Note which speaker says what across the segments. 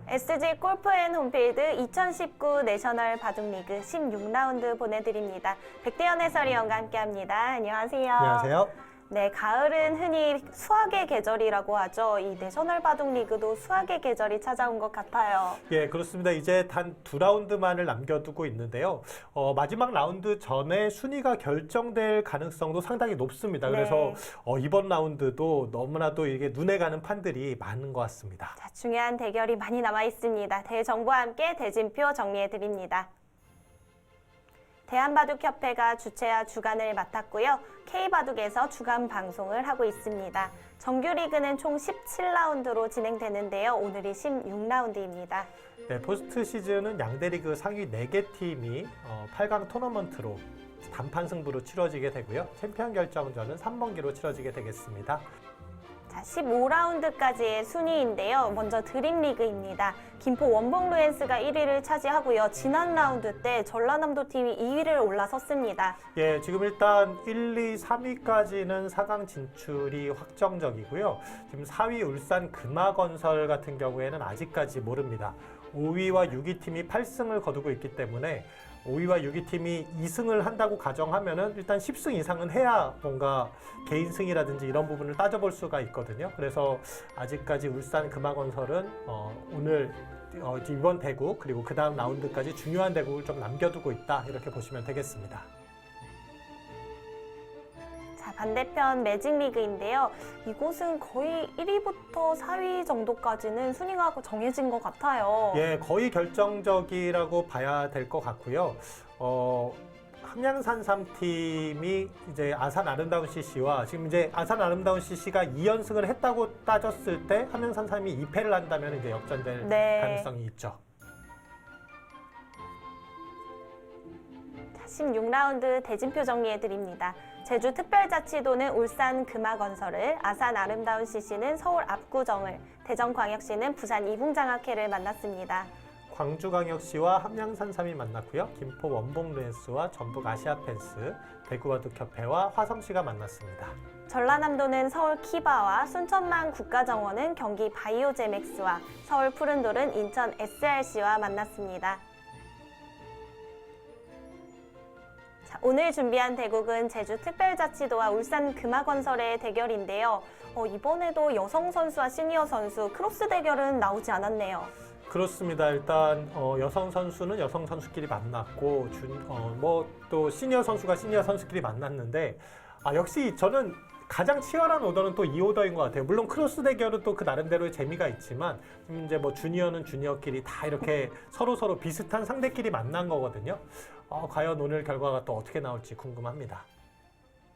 Speaker 1: SG 골프앤 홈필드 2019 내셔널 바둑리그 16라운드 보내드립니다. 백대현 해설위원과 함께합니다. 안녕하세요.
Speaker 2: 안녕하세요.
Speaker 1: 네, 가을은 흔히 수학의 계절이라고 하죠. 이 내셔널 바둑리그도 수학의 계절이 찾아온 것 같아요.
Speaker 2: 예, 그렇습니다. 이제 단 2라운드만을 남겨두고 있는데요. 마지막 라운드 전에 순위가 결정될 가능성도 상당히 높습니다. 그래서
Speaker 1: 네.
Speaker 2: 이번 라운드도 너무나도 이게 눈에 가는 판들이 많은 것 같습니다.
Speaker 1: 자, 중요한 대결이 많이 남아 있습니다. 대정보와 함께 대진표 정리해 드립니다. 대한바둑협회가 주최와 주간을 맡았고요. K바둑에서 주간 방송을 하고 있습니다. 정규리그는 총 17라운드로 진행되는데요. 오늘이 16라운드입니다.
Speaker 2: 네, 포스트 시즌은 양대 리그 상위 4개 팀이 8강 토너먼트로 단판 승부로 치러지게 되고요. 챔피언 결정전은 3번기로 치러지게 되겠습니다.
Speaker 1: 자, 15라운드까지의 순위인데요. 먼저 드림리그입니다. 김포 원봉 루엔스가 1위를 차지하고요. 지난 라운드 때 전라남도 팀이 2위를 올라섰습니다.
Speaker 2: 예, 지금 일단 1, 2, 3위까지는 4강 진출이 확정적이고요. 지금 4위 울산 금화건설 같은 경우에는 아직까지 모릅니다. 5위와 6위 팀이 8승을 거두고 있기 때문에 5위와 6위 팀이 2승을 한다고 가정하면은 일단 10승 이상은 해야 뭔가 개인 승이라든지 이런 부분을 따져볼 수가 있거든요. 그래서 아직까지 울산 금화건설은 오늘 이번 대국 그리고 그 다음 라운드까지 중요한 대국을 좀 남겨두고 있다 이렇게 보시면 되겠습니다.
Speaker 1: 자, 반대편 매직리그인데요. 이곳은 거의 1위부터 4위 정도까지는 순위가 정해진 것 같아요.
Speaker 2: 예, 거의 결정적이라고 봐야 될 것 같고요. 함양산 3팀이 이제 아산 아름다운 CC와 지금 이제 아산 아름다운 CC가 2연승을 했다고 따졌을 때 함양산 3이 2패를 한다면 이제 역전될
Speaker 1: 네.
Speaker 2: 가능성이 있죠.
Speaker 1: 16라운드 대진표 정리해 드립니다. 제주특별자치도는 울산 금화건설을, 아산 아름다운 CC는 서울 압구정을, 대전광역시는 부산 이붕장학회를 만났습니다.
Speaker 2: 광주광역시와 함양산 3이 만났고요. 김포 원봉 루엔스와 전북 아시아펜스, 대구바둑협회와 화성시가 만났습니다.
Speaker 1: 전라남도는 서울 키바와 순천만 국가정원은 경기 바이오제맥스와 서울 푸른돌은 인천 SRC와 만났습니다. 자, 오늘 준비한 대국은 제주특별자치도와 울산 금화건설의 대결인데요. 이번에도 여성 선수와 시니어 선수 크로스 대결은 나오지 않았네요.
Speaker 2: 그렇습니다. 일단 여성 선수는 여성 선수끼리 만났고 또 시니어 선수가 시니어 선수끼리 만났는데 역시 저는 가장 치열한 오더는 또 이 오더인 것 같아요. 물론 크로스 대결은 또 그 나름대로의 재미가 있지만 이제 뭐 주니어는 주니어끼리 다 이렇게 서로 비슷한 상대끼리 만난 거거든요. 과연 오늘 결과가 또 어떻게 나올지 궁금합니다.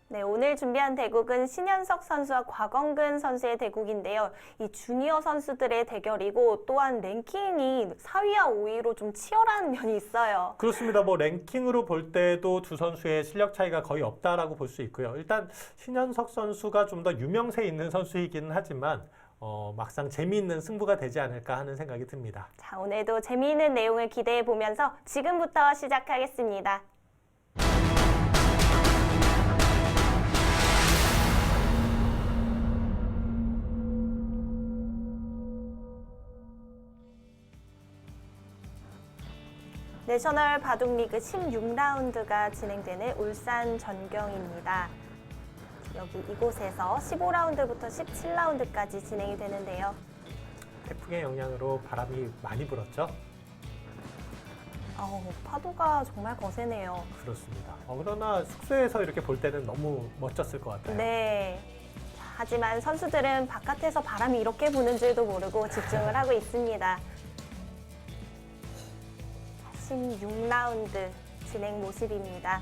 Speaker 1: 네, 오늘 준비한 대국은 신현석 선수와 곽원근 선수의 대국인데요. 이 주니어 선수들의 대결이고 또한 랭킹이 4위와 5위로 좀 치열한 면이 있어요.
Speaker 2: 그렇습니다. 뭐 랭킹으로 볼 때도 두 선수의 실력 차이가 거의 없다라고 볼 수 있고요. 일단 신현석 선수가 좀 더 유명세 있는 선수이기는 하지만 막상 재미있는 승부가 되지 않을까 하는 생각이 듭니다.
Speaker 1: 자, 오늘도 재미있는 내용을 기대해 보면서 지금부터 시작하겠습니다. 내셔널 바둑리그 16라운드가 진행되는 울산 전경입니다. 여기 이곳에서 15라운드부터 17라운드까지 진행이 되는데요.
Speaker 2: 태풍의 영향으로 바람이 많이 불었죠?
Speaker 1: 파도가 정말 거세네요.
Speaker 2: 그렇습니다. 그러나 숙소에서 이렇게 볼 때는 너무 멋졌을 것 같아요.
Speaker 1: 네. 자, 하지만 선수들은 바깥에서 바람이 이렇게 부는 줄도 모르고 집중을 하고 있습니다. 16라운드 진행 모습입니다.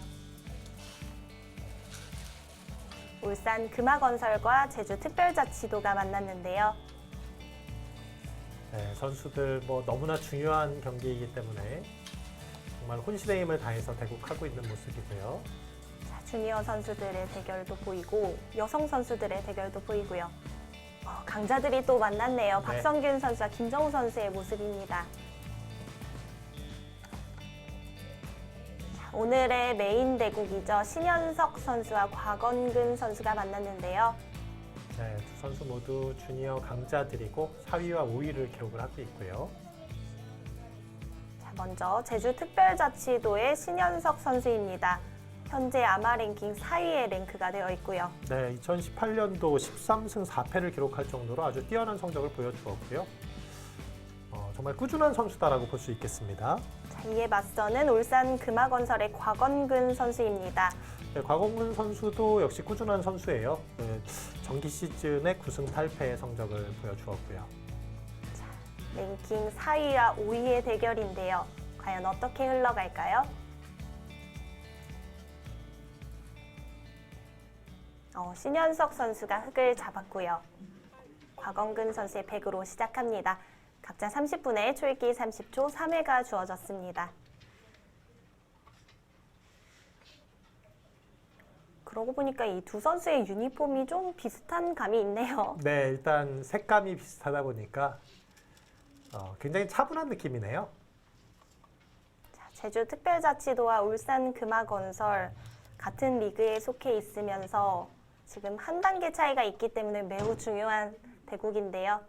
Speaker 1: 울산 금화건설과 제주특별자치도가 만났는데요.
Speaker 2: 네, 선수들 너무나 중요한 경기이기 때문에 정말 혼신의 힘을 다해서 대국하고 있는 모습이고요.
Speaker 1: 자, 주니어 선수들의 대결도 보이고 여성 선수들의 대결도 보이고요. 강자들이 또 만났네요.
Speaker 2: 네.
Speaker 1: 박성균 선수와 김정우 선수의 모습입니다. 오늘의 메인 대국이죠. 신현석 선수와 곽원근 선수가 만났는데요.
Speaker 2: 네, 두 선수 모두 주니어 강자들이고 4위와 5위를 기록을 하고 있고요.
Speaker 1: 자, 먼저 제주특별자치도의 신현석 선수입니다. 현재 아마 랭킹 4위에 랭크가 되어 있고요.
Speaker 2: 네, 2018년도 13승 4패를 기록할 정도로 아주 뛰어난 성적을 보여주었고요. 정말 꾸준한 선수다라고 볼 수 있겠습니다.
Speaker 1: 자, 이에 맞서는 울산 금화건설의 곽원근 선수입니다.
Speaker 2: 네, 곽원근 선수도 역시 꾸준한 선수예요. 네, 정기 시즌에 9승 8패의 성적을 보여주었고요.
Speaker 1: 랭킹 4위와 5위의 대결인데요. 과연 어떻게 흘러갈까요? 신현석 선수가 흙을 잡았고요. 곽원근 선수의 100으로 시작합니다. 각자 30분에 초읽기 30초 3회가 주어졌습니다. 그러고 보니까 이 두 선수의 유니폼이 좀 비슷한 감이 있네요.
Speaker 2: 네, 일단 색감이 비슷하다 보니까 굉장히 차분한 느낌이네요.
Speaker 1: 자, 제주특별자치도와 울산 금화건설 같은 리그에 속해 있으면서 지금 한 단계 차이가 있기 때문에 매우 중요한 대국인데요.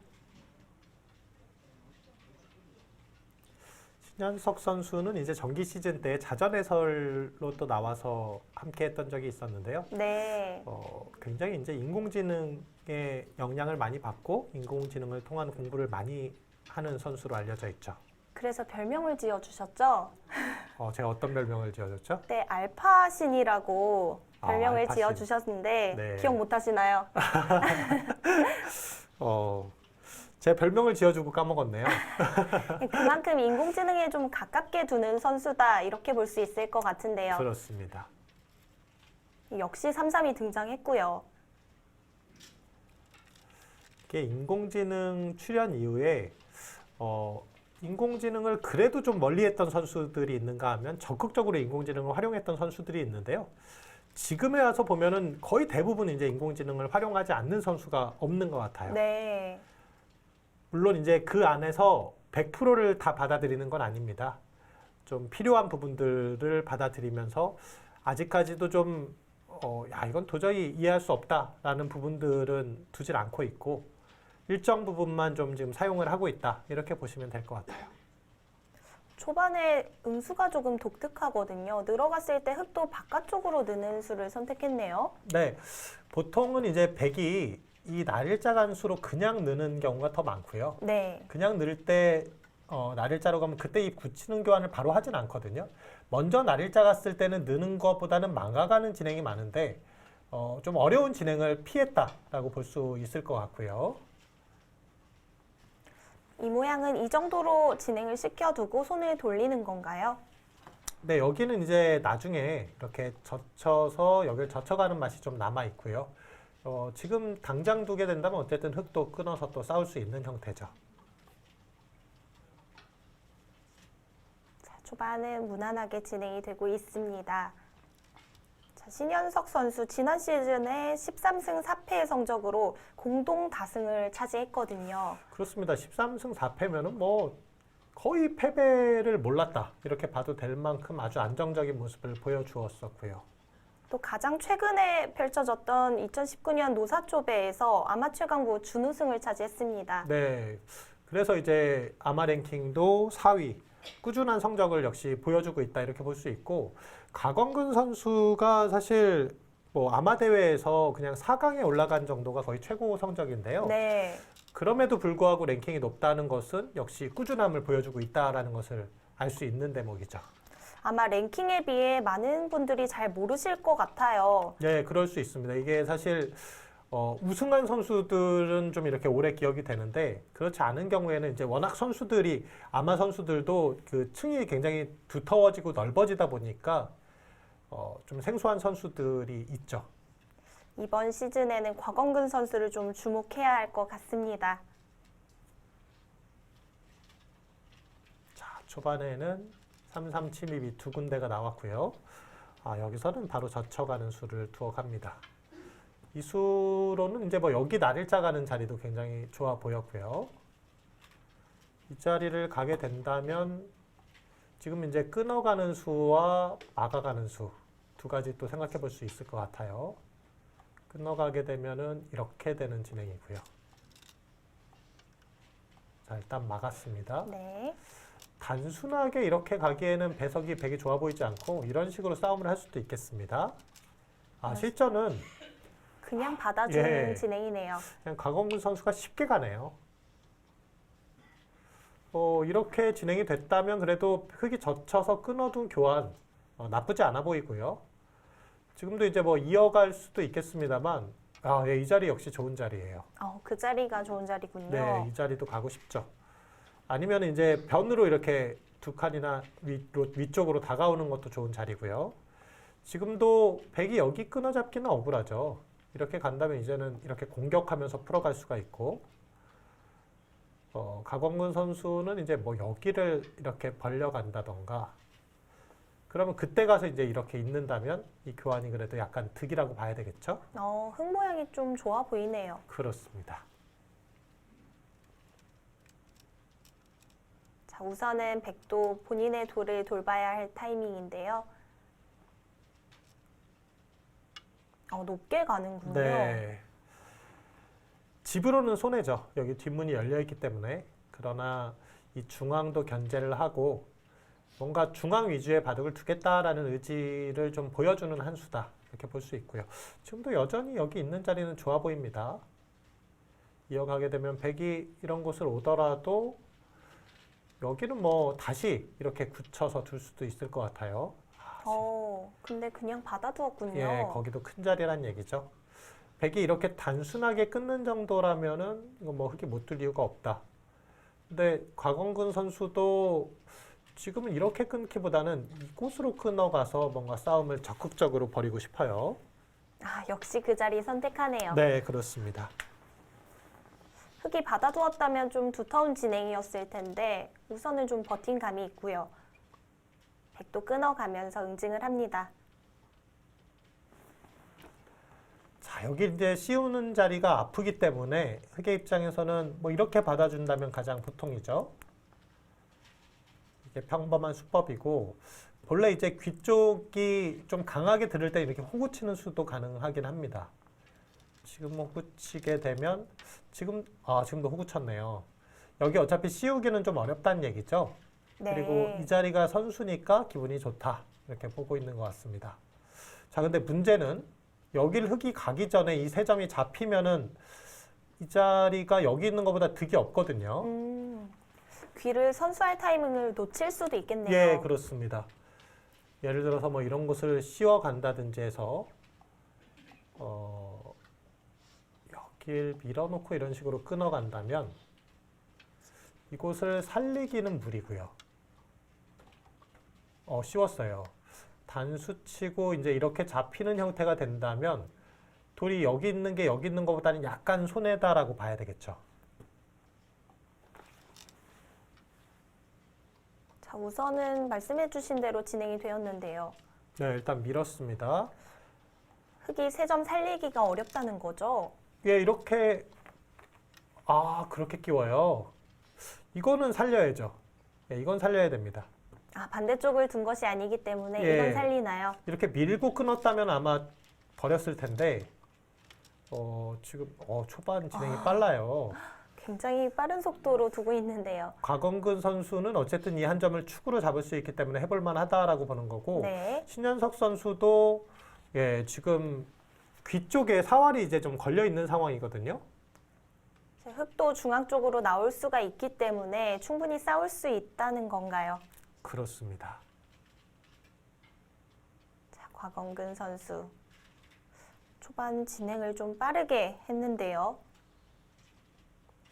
Speaker 2: 신현석 선수는 이제 정기 시즌 때 자전 해설로 또 나와서 함께 했던 적이 있었는데요.
Speaker 1: 네.
Speaker 2: 굉장히 이제 인공지능의 영향을 많이 받고 인공지능을 통한 공부를 많이 하는 선수로 알려져 있죠.
Speaker 1: 그래서 별명을 지어주셨죠?
Speaker 2: 제가 어떤 별명을 지어줬죠?
Speaker 1: 네, 알파신이라고 별명을
Speaker 2: 알파신.
Speaker 1: 지어주셨는데
Speaker 2: 네.
Speaker 1: 기억 못하시나요?
Speaker 2: 제 별명을 지어주고 까먹었네요.
Speaker 1: 그만큼 인공지능에 좀 가깝게 두는 선수다 이렇게 볼 수 있을 것 같은데요.
Speaker 2: 그렇습니다.
Speaker 1: 역시 3-3이 등장했고요.
Speaker 2: 이게 인공지능 출현 이후에 인공지능을 그래도 좀 멀리했던 선수들이 있는가 하면 적극적으로 인공지능을 활용했던 선수들이 있는데요. 지금에 와서 보면은 거의 대부분 이제 인공지능을 활용하지 않는 선수가 없는 것 같아요.
Speaker 1: 네.
Speaker 2: 물론 이제 그 안에서 100%를 다 받아들이는 건 아닙니다. 좀 필요한 부분들을 받아들이면서 아직까지도 좀 이건 도저히 이해할 수 없다라는 부분들은 두질 않고 있고 일정 부분만 좀 지금 사용을 하고 있다 이렇게 보시면 될 것 같아요.
Speaker 1: 초반에 응수가 조금 독특하거든요. 늘어갔을 때 흙도 바깥쪽으로 느는 수를 선택했네요.
Speaker 2: 네, 보통은 이제 100이 이 날일자 간수로 그냥 느는 경우가 더 많고요.
Speaker 1: 네.
Speaker 2: 그냥 늘 때 날일자로 가면 그때 이 굳히는 교환을 바로 하진 않거든요. 먼저 날일자 갔을 때는 느는 것보다는 망가가는 진행이 많은데 좀 어려운 진행을 피했다라고 볼 수 있을 것 같고요.
Speaker 1: 이 모양은 이 정도로 진행을 시켜두고 손을 돌리는 건가요?
Speaker 2: 네, 여기는 이제 나중에 이렇게 젖혀서 여기를 젖혀가는 맛이 좀 남아 있고요. 지금 당장 두게 된다면 어쨌든 흙도 끊어서 또 싸울 수 있는 형태죠.
Speaker 1: 자, 초반은 무난하게 진행이 되고 있습니다. 자, 신현석 선수 지난 시즌에 13승 4패의 성적으로 공동 다승을 차지했거든요.
Speaker 2: 그렇습니다. 13승 4패면은 뭐 거의 패배를 몰랐다 이렇게 봐도 될 만큼 아주 안정적인 모습을 보여주었었고요.
Speaker 1: 또 가장 최근에 펼쳐졌던 2019년 노사초배에서 아마추어 강부 준우승을 차지했습니다.
Speaker 2: 네, 그래서 이제 아마 랭킹도 4위, 꾸준한 성적을 역시 보여주고 있다 이렇게 볼 수 있고 곽원근 선수가 사실 뭐 아마 대회에서 그냥 4강에 올라간 정도가 거의 최고 성적인데요.
Speaker 1: 네.
Speaker 2: 그럼에도 불구하고 랭킹이 높다는 것은 역시 꾸준함을 보여주고 있다라는 것을 알 수 있는 대목이죠.
Speaker 1: 아마 랭킹에 비해 많은 분들이 잘 모르실 것 같아요.
Speaker 2: 네, 그럴 수 있습니다. 이게 사실 우승한 선수들은 좀 이렇게 오래 기억이 되는데 그렇지 않은 경우에는 이제 워낙 선수들이 아마 선수들도 그 층이 굉장히 두터워지고 넓어지다 보니까 좀 생소한 선수들이 있죠.
Speaker 1: 이번 시즌에는 곽원근 선수를 좀 주목해야 할 것 같습니다.
Speaker 2: 자, 초반에는 3-3 침입이 두 군데가 나왔고요. 여기서는 바로 젖혀가는 수를 두어갑니다. 이 수로는 이제 뭐 여기 날일자 가는 자리도 굉장히 좋아 보였고요. 이 자리를 가게 된다면 지금 이제 끊어가는 수와 막아가는 수 두 가지 또 생각해 볼 수 있을 것 같아요. 끊어가게 되면은 이렇게 되는 진행이고요. 자, 일단 막았습니다.
Speaker 1: 네.
Speaker 2: 단순하게 이렇게 가기에는 배석이 백이 좋아 보이지 않고 이런 식으로 싸움을 할 수도 있겠습니다. 실전은
Speaker 1: 그냥 받아주는
Speaker 2: 예.
Speaker 1: 진행이네요.
Speaker 2: 그냥 곽원근 선수가 쉽게 가네요. 이렇게 진행이 됐다면 그래도 흙이 젖혀서 끊어둔 교환 나쁘지 않아 보이고요. 지금도 이제 뭐 이어갈 수도 있겠습니다만 예, 이 자리 역시 좋은 자리예요.
Speaker 1: 그 자리가 좋은 자리군요.
Speaker 2: 네, 이 자리도 가고 싶죠. 아니면 이제 변으로 이렇게 두 칸이나 위쪽으로 다가오는 것도 좋은 자리고요. 지금도 백이 여기 끊어잡기는 억울하죠. 이렇게 간다면 이제는 이렇게 공격하면서 풀어갈 수가 있고, 곽원근 선수는 이제 뭐 여기를 이렇게 벌려간다던가, 그러면 그때 가서 이제 이렇게 있는다면 이 교환이 그래도 약간 득이라고 봐야 되겠죠?
Speaker 1: 흙 모양이 좀 좋아 보이네요.
Speaker 2: 그렇습니다.
Speaker 1: 자, 우선은 백도 본인의 돌을 돌봐야 할 타이밍인데요. 높게 가는군요.
Speaker 2: 네. 집으로는 손해죠. 여기 뒷문이 열려있기 때문에. 그러나 이 중앙도 견제를 하고 뭔가 중앙 위주의 바둑을 두겠다라는 의지를 좀 보여주는 한 수다. 이렇게 볼 수 있고요. 지금도 여전히 여기 있는 자리는 좋아 보입니다. 이어가게 되면 백이 이런 곳을 오더라도 여기는 뭐 다시 이렇게 굳혀서 둘 수도 있을 것 같아요.
Speaker 1: 근데 그냥 받아두었군요.
Speaker 2: 예, 거기도 큰 자리란 얘기죠. 백이 이렇게 단순하게 끊는 정도라면은 이거 뭐 흙이 못 둘 이유가 없다. 근데 곽원근 선수도 지금은 이렇게 끊기보다는 이곳으로 끊어가서 뭔가 싸움을 적극적으로 벌이고 싶어요.
Speaker 1: 역시 그 자리 선택하네요.
Speaker 2: 네, 그렇습니다.
Speaker 1: 흙이 받아두었다면 좀 두터운 진행이었을 텐데 우선은 좀 버틴 감이 있고요. 백도 끊어가면서 응징을 합니다.
Speaker 2: 자, 여기 이제 씌우는 자리가 아프기 때문에 흙의 입장에서는 뭐 이렇게 받아준다면 가장 보통이죠. 이게 평범한 수법이고 본래 이제 귀 쪽이 좀 강하게 들을 때 이렇게 호구 치는 수도 가능하긴 합니다. 지금 호구 치게 되면 지금도 호구 쳤네요. 여기 어차피 씌우기는 좀 어렵다는 얘기죠.
Speaker 1: 네.
Speaker 2: 그리고 이 자리가 선수니까 기분이 좋다. 이렇게 보고 있는 것 같습니다. 자, 근데 문제는 여길 흙이 가기 전에 이 세 점이 잡히면은 이 자리가 여기 있는 것보다 득이 없거든요.
Speaker 1: 귀를 선수할 타이밍을 놓칠 수도 있겠네요.
Speaker 2: 예, 그렇습니다. 예를 들어서 뭐 이런 곳을 씌워 간다든지 해서 여길 밀어놓고 이런 식으로 끊어간다면 이곳을 살리기는 무리고요. 씌웠어요. 단수치고 이제 이렇게 잡히는 형태가 된다면 돌이 여기 있는 게 여기 있는 것보다는 약간 손해다라고 봐야 되겠죠.
Speaker 1: 자, 우선은 말씀해주신 대로 진행이 되었는데요.
Speaker 2: 네, 일단 밀었습니다.
Speaker 1: 흙이 세 점 살리기가 어렵다는 거죠.
Speaker 2: 예, 이렇게 그렇게 끼워요. 이거는 살려야죠. 예, 이건 살려야 됩니다.
Speaker 1: 반대쪽을 둔 것이 아니기 때문에
Speaker 2: 예.
Speaker 1: 이건 살리나요?
Speaker 2: 이렇게 밀고 끊었다면 아마 버렸을 텐데 지금 초반 진행이 빨라요.
Speaker 1: 굉장히 빠른 속도로 두고 있는데요.
Speaker 2: 곽원근 선수는 어쨌든 이 한 점을 축으로 잡을 수 있기 때문에 해볼 만하다라고 보는 거고
Speaker 1: 네.
Speaker 2: 신현석 선수도 지금 귀 쪽에 사활이 이제 좀 걸려 있는 상황이거든요.
Speaker 1: 흙도 중앙 쪽으로 나올 수가 있기 때문에 충분히 싸울 수 있다는 건가요?
Speaker 2: 그렇습니다.
Speaker 1: 자, 곽원근 선수. 초반 진행을 좀 빠르게 했는데요.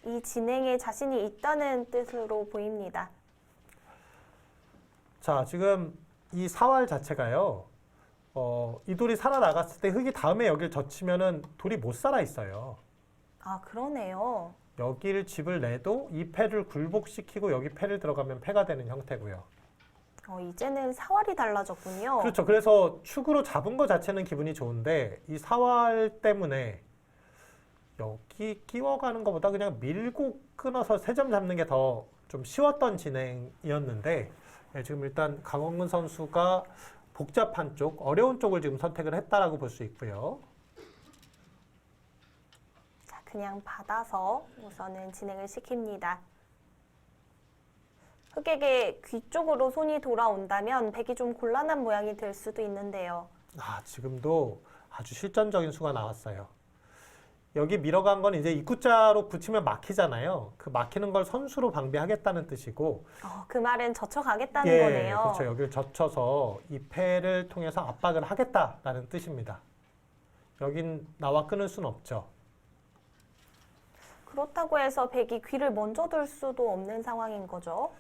Speaker 1: 이 진행에 자신이 있다는 뜻으로 보입니다.
Speaker 2: 자, 지금 이 사활 자체가요. 이 돌이 살아나갔을 때 흙이 다음에 여길 젖히면은 돌이 못 살아 있어요.
Speaker 1: 그러네요.
Speaker 2: 여기를 집을 내도 이 패를 굴복시키고 여기 패를 들어가면 패가 되는 형태고요.
Speaker 1: 이제는 사활이 달라졌군요.
Speaker 2: 그렇죠. 그래서 축으로 잡은 것 자체는 기분이 좋은데 이 사활 때문에 여기 끼워가는 것보다 그냥 밀고 끊어서 세 점 잡는 게 더 좀 쉬웠던 진행이었는데 지금 일단 강원근 선수가 복잡한 쪽, 어려운 쪽을 지금 선택을 했다라고 볼 수 있고요.
Speaker 1: 자, 그냥 받아서 우선은 진행을 시킵니다. 흑에게 귀 쪽으로 손이 돌아온다면 백이 좀 곤란한 모양이 될 수도 있는데요.
Speaker 2: 지금도 아주 실전적인 수가 나왔어요. 여기 밀어간 건 이제 입구자로 붙이면 막히잖아요. 그 막히는 걸 선수로 방비하겠다는 뜻이고,
Speaker 1: 그 말은 젖혀가겠다는
Speaker 2: 예,
Speaker 1: 거네요.
Speaker 2: 그렇죠. 여기를 젖혀서 이 패를 통해서 압박을 하겠다라는 뜻입니다. 여긴 나와 끊을 수는 없죠.
Speaker 1: 그렇다고 해서 백이 귀를 먼저 둘 수도 없는 상황인 거죠.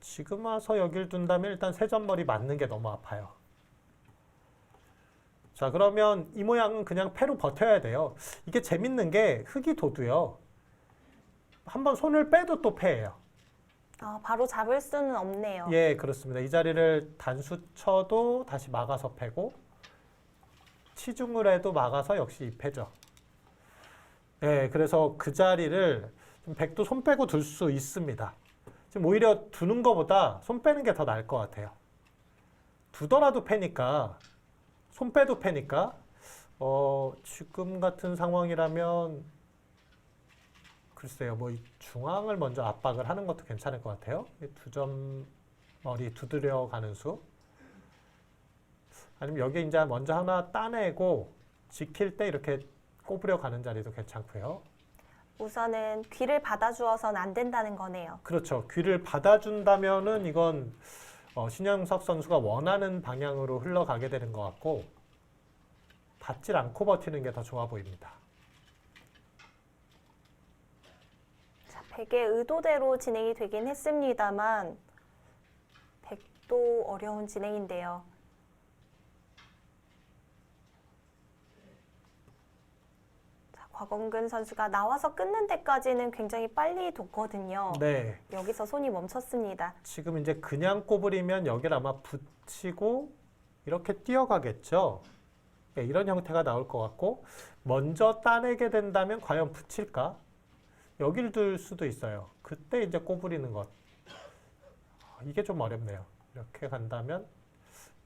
Speaker 2: 지금 와서 여길 둔다면 일단 세점머리 맞는 게 너무 아파요. 자, 그러면 이 모양은 그냥 패로 버텨야 돼요. 이게 재밌는 게 흑이 둬도요. 한번 손을 빼도 또 패예요.
Speaker 1: 바로 잡을 수는 없네요.
Speaker 2: 예, 그렇습니다. 이 자리를 단수 쳐도 다시 막아서 패고 치중을 해도 막아서 역시 이 패죠. 예, 그래서 그 자리를 좀 백도 손 빼고 둘 수 있습니다. 지금 오히려 두는 것보다 손 빼는 게 더 나을 것 같아요. 두더라도 패니까 손 빼도 패니까 지금 같은 상황이라면 글쎄요, 이 중앙을 먼저 압박을 하는 것도 괜찮을 것 같아요. 두 점 머리 두드려 가는 수. 아니면 여기 이제 먼저 하나 따내고 지킬 때 이렇게 꼬부려 가는 자리도 괜찮고요.
Speaker 1: 우선은 귀를 받아주어서는 안 된다는 거네요.
Speaker 2: 그렇죠. 귀를 받아준다면은 이건 신영석 선수가 원하는 방향으로 흘러가게 되는 것 같고 받질 않고 버티는 게 더 좋아 보입니다.
Speaker 1: 자, 백의 의도대로 진행이 되긴 했습니다만 백도 어려운 진행인데요. 자, 곽원근 선수가 나와서 끊는 데까지는 굉장히 빨리 뒀거든요.
Speaker 2: 네.
Speaker 1: 여기서 손이 멈췄습니다.
Speaker 2: 지금 이제 그냥 꼬부리면 여기를 아마 붙이고 이렇게 뛰어가겠죠. 네, 이런 형태가 나올 것 같고 먼저 따내게 된다면 과연 붙일까? 여길 둘 수도 있어요. 그때 이제 꼬부리는 것. 이게 좀 어렵네요. 이렇게 간다면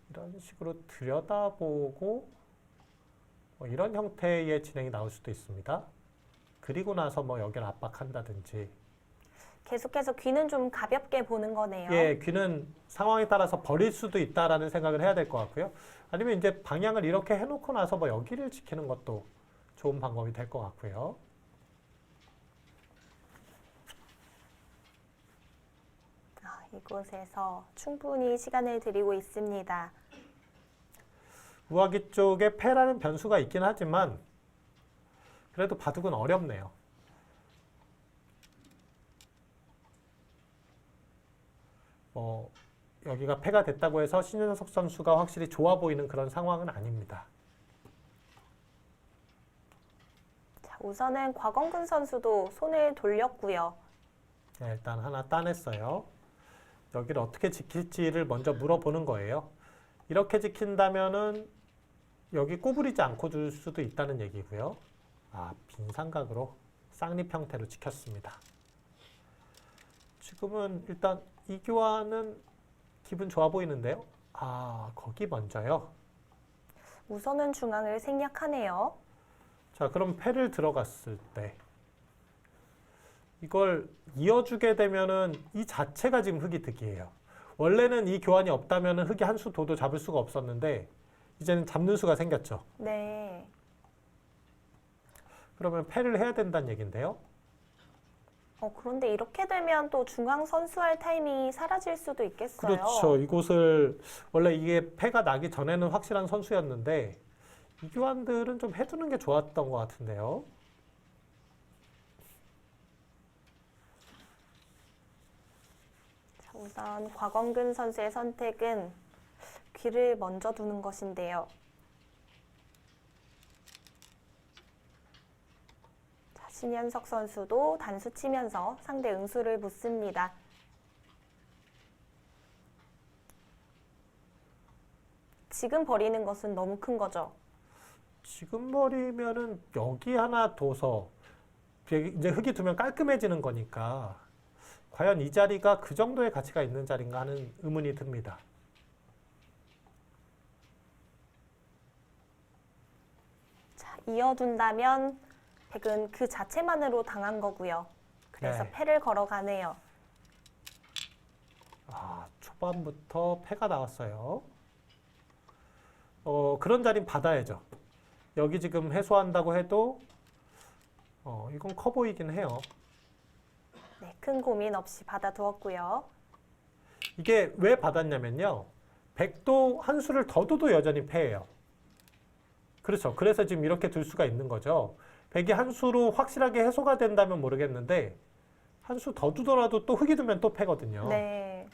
Speaker 2: 이런 식으로 들여다보고 이런 형태의 진행이 나올 수도 있습니다. 그리고 나서 여기를 압박한다든지.
Speaker 1: 계속해서 귀는 좀 가볍게 보는 거네요.
Speaker 2: 예, 귀는 상황에 따라서 버릴 수도 있다라는 생각을 해야 될 것 같고요. 아니면 이제 방향을 이렇게 해놓고 나서 여기를 지키는 것도 좋은 방법이 될 것 같고요.
Speaker 1: 이곳에서 충분히 시간을 드리고 있습니다.
Speaker 2: 우아기 쪽에 패라는 변수가 있긴 하지만 그래도 바둑은 어렵네요. 여기가 패가 됐다고 해서 신윤석 선수가 확실히 좋아 보이는 그런 상황은 아닙니다.
Speaker 1: 자, 우선은 곽원근 선수도 손을 돌렸고요.
Speaker 2: 네, 일단 하나 따냈어요. 여기를 어떻게 지킬지를 먼저 물어보는 거예요. 이렇게 지킨다면은 여기 꼬부리지 않고 둘 수도 있다는 얘기고요. 빈 삼각으로 쌍립 형태로 지켰습니다. 지금은 일단 이 교환은 기분 좋아 보이는데요. 거기 먼저요.
Speaker 1: 우선은 중앙을 생략하네요.
Speaker 2: 자, 그럼 패를 들어갔을 때 이걸 이어주게 되면은 이 자체가 지금 흑이 득이에요. 원래는 이 교환이 없다면은 흑이 한 수 둬도 잡을 수가 없었는데 이제는 잡는 수가 생겼죠.
Speaker 1: 네.
Speaker 2: 그러면 패를 해야 된다는 얘긴데요.
Speaker 1: 그런데 이렇게 되면 또 중앙 선수할 타이밍이 사라질 수도 있겠어요.
Speaker 2: 그렇죠. 이곳을 원래 이게 패가 나기 전에는 확실한 선수였는데 이 교환들은 좀 해두는 게 좋았던 것 같은데요.
Speaker 1: 자, 우선 곽원근 선수의 선택은 귀를 먼저 두는 것인데요. 자, 신현석 선수도 단수 치면서 상대 응수를 묻습니다. 지금 버리는 것은 너무 큰 거죠.
Speaker 2: 지금 버리면은 여기 하나 둬서 이제 흙이 두면 깔끔해지는 거니까 과연 이 자리가 그 정도의 가치가 있는 자리인가 하는 의문이 듭니다.
Speaker 1: 자, 이어둔다면 백은 그 자체만으로 당한 거고요. 그래서
Speaker 2: 네.
Speaker 1: 패를 걸어가네요.
Speaker 2: 초반부터 패가 나왔어요. 그런 자리는 받아야죠. 여기 지금 해소한다고 해도 이건 커 보이긴 해요.
Speaker 1: 네, 큰 고민 없이 받아두었고요.
Speaker 2: 이게 왜 받았냐면요. 백도 한 수를 더 둬도 여전히 패예요. 그렇죠. 그래서 지금 이렇게 둘 수가 있는 거죠. 백이 한 수로 확실하게 해소가 된다면 모르겠는데 한 수 더 두더라도 또 흙이 두면 또 패거든요.
Speaker 1: 네.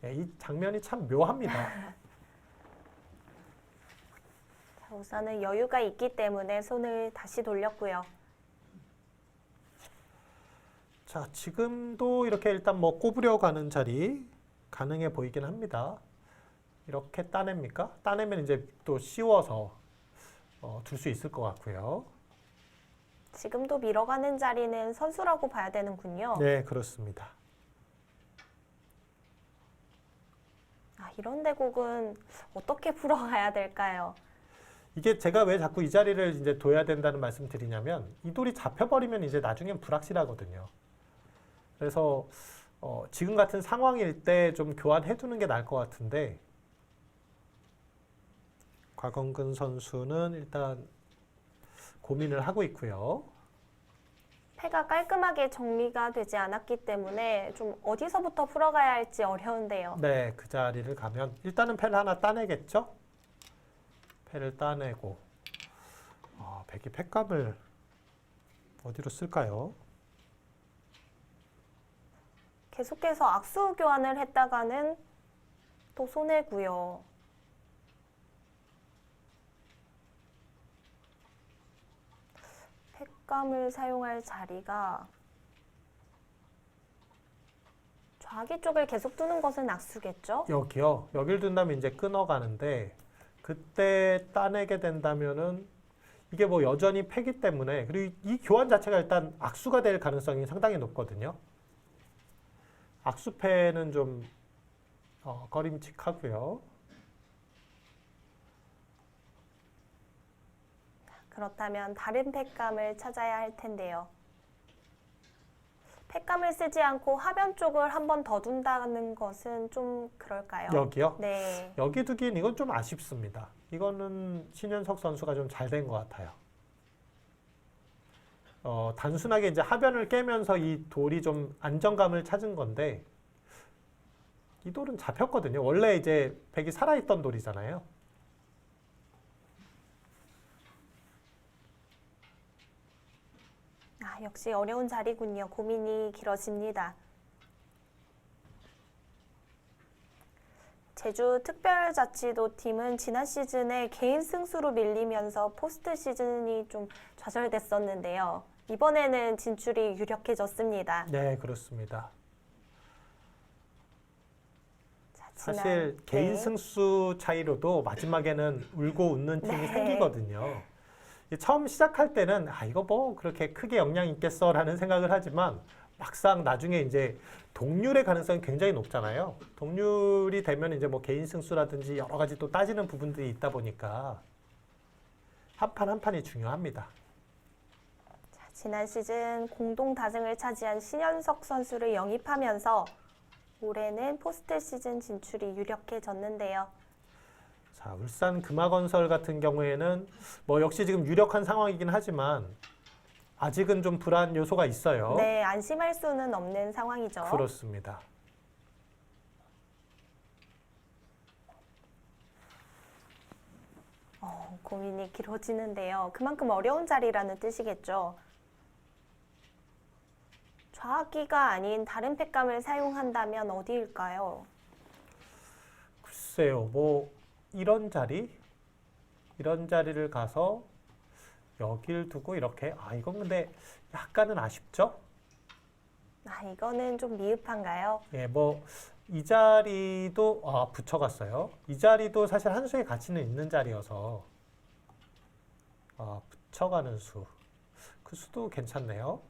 Speaker 2: 예, 이 장면이 참 묘합니다.
Speaker 1: 자, 우선은 여유가 있기 때문에 손을 다시 돌렸고요.
Speaker 2: 자, 지금도 이렇게 일단 뭐 꼽으려 가는 자리 가능해 보이긴 합니다. 이렇게 따냅니까? 따내면 이제 또 씌워서 둘 수 있을 것 같고요.
Speaker 1: 지금도 밀어가는 자리는 선수라고 봐야 되는군요.
Speaker 2: 네, 그렇습니다.
Speaker 1: 이런 대국은 어떻게 풀어가야 될까요?
Speaker 2: 이게 제가 왜 자꾸 이 자리를 이제 둬야 된다는 말씀 드리냐면 이 돌이 잡혀버리면 이제 나중엔 불확실하거든요. 그래서 지금 같은 상황일 때 좀 교환해 두는 게 나을 것 같은데 곽원근 선수는 일단 고민을 하고 있고요.
Speaker 1: 패가 깔끔하게 정리가 되지 않았기 때문에 좀 어디서부터 풀어가야 할지 어려운데요.
Speaker 2: 네, 그 자리를 가면 일단은 패를 하나 따내겠죠? 패를 따내고 백이 패감을 어디로 쓸까요?
Speaker 1: 계속해서 악수 교환을 했다가는 또 손해고요. 패감을 사용할 자리가 좌기 쪽을 계속 두는 것은 악수겠죠?
Speaker 2: 여기요. 여길 둔다면 이제 끊어가는데 그때 따내게 된다면은 이게 뭐 여전히 패기 때문에 그리고 이 교환 자체가 일단 악수가 될 가능성이 상당히 높거든요. 악수패는 좀 꺼림칙하고요.
Speaker 1: 그렇다면 다른 패감을 찾아야 할 텐데요. 패감을 쓰지 않고 하변 쪽을 한 번 더 둔다는 것은 좀 그럴까요?
Speaker 2: 여기요?
Speaker 1: 네.
Speaker 2: 여기 두긴 이건 좀 아쉽습니다. 이거는 신현석 선수가 좀 잘 된 것 같아요. 단순하게 이제 하변을 깨면서 이 돌이 좀 안정감을 찾은 건데 이 돌은 잡혔거든요. 원래 이제 백이 살아있던 돌이잖아요.
Speaker 1: 역시 어려운 자리군요. 고민이 길어집니다. 제주특별자치도팀은 지난 시즌에 개인 승수로 밀리면서 포스트 시즌이 좀 좌절됐었는데요. 이번에는 진출이 유력해졌습니다.
Speaker 2: 네, 그렇습니다.
Speaker 1: 자,
Speaker 2: 사실 개인 승수 차이로도 마지막에는 울고 웃는 팀이
Speaker 1: 네.
Speaker 2: 생기거든요. 처음 시작할 때는 이거 뭐 그렇게 크게 영향 있겠어라는 생각을 하지만 막상 나중에 이제 동률의 가능성이 굉장히 높잖아요. 동률이 되면 이제 뭐 개인 승수라든지 여러 가지 또 따지는 부분들이 있다 보니까 한 판 한 판이 중요합니다.
Speaker 1: 자, 지난 시즌 공동 다승을 차지한 신현석 선수를 영입하면서 올해는 포스트 시즌 진출이 유력해졌는데요.
Speaker 2: 자, 울산 금화건설 같은 경우에는 뭐 역시 지금 유력한 상황이긴 하지만 아직은 좀 불안 요소가 있어요.
Speaker 1: 네, 안심할 수는 없는 상황이죠.
Speaker 2: 그렇습니다.
Speaker 1: 고민이 길어지는데요. 그만큼 어려운 자리라는 뜻이겠죠. 좌기가 아닌 다른 패감을 사용한다면 어디일까요?
Speaker 2: 글쎄요, 뭐 이런 자리를 가서 여길 두고 이렇게 이건 근데 약간은 아쉽죠?
Speaker 1: 이거는 좀 미흡한가요?
Speaker 2: 예, 뭐 이 자리도 붙여갔어요. 이 자리도 사실 한 수의 가치는 있는 자리여서 붙여가는 수. 그 수도 괜찮네요.